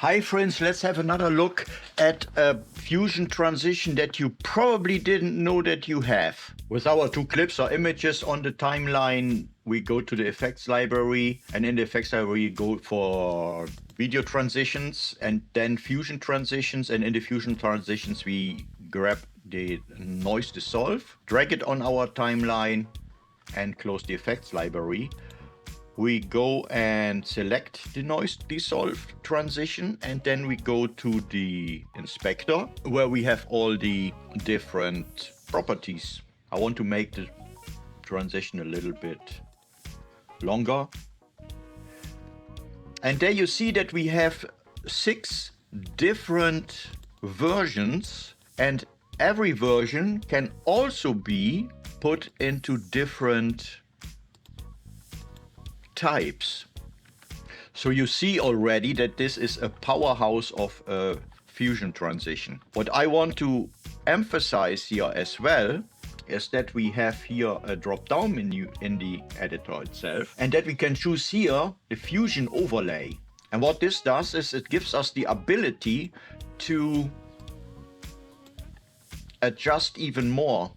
Hi friends, let's have another look at a fusion transition that you probably didn't know that you have. With our two clips or images on the timeline, we go to the effects library, and in the effects library we go for video transitions and then fusion transitions, and in the fusion transitions we grab the noise dissolve, drag it on our timeline and close the effects library. We go and select the noise dissolve transition, and then we go to the inspector where we have all the different properties. I want to make the transition a little bit longer. And there you see that we have 6 different versions, and every version can also be put into different types. So you see already that this is a powerhouse of a fusion transition. What I want to emphasize here as well is that we have here a drop-down menu in the editor itself, and that we can choose here the fusion overlay. And what this does is it gives us the ability to adjust even more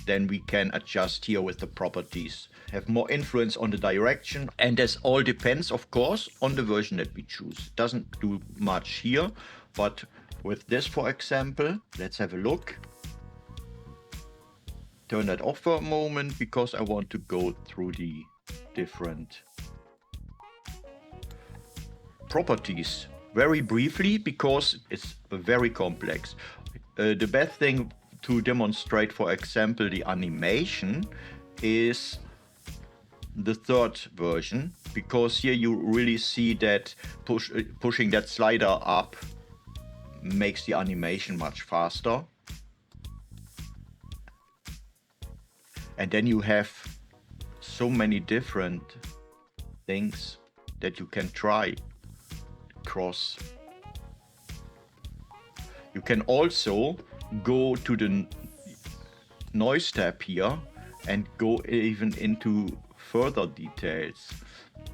than we can adjust here with the properties. Have more influence on the direction, and this all depends of course on the version that we choose. Doesn't do much here, but with this, for example, let's have a look. Turn that off for a moment because I want to go through the different properties very briefly because it's very complex. The best thing to demonstrate, for example, the animation is the third version, because here you really see that pushing that slider up makes the animation much faster. And then you have so many different things that you can try across. You can also go to the noise tab here and go even into further details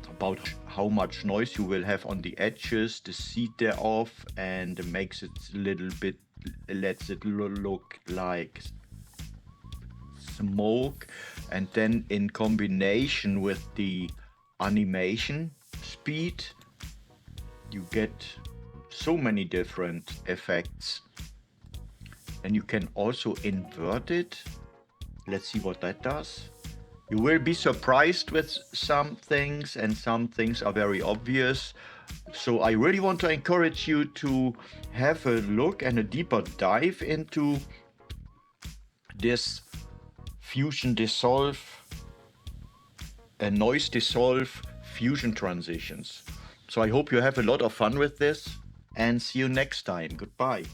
about how much noise you will have on the edges, the seed thereof, and makes it a little bit, lets it look like smoke. And then in combination with the animation speed, you get so many different effects. And you can also invert it. Let's see what that does. You will be surprised with some things, and some things are very obvious. So I really want to encourage you to have a look and a deeper dive into this fusion dissolve and noise dissolve fusion transitions. So I hope you have a lot of fun with this, and see you next time. Goodbye.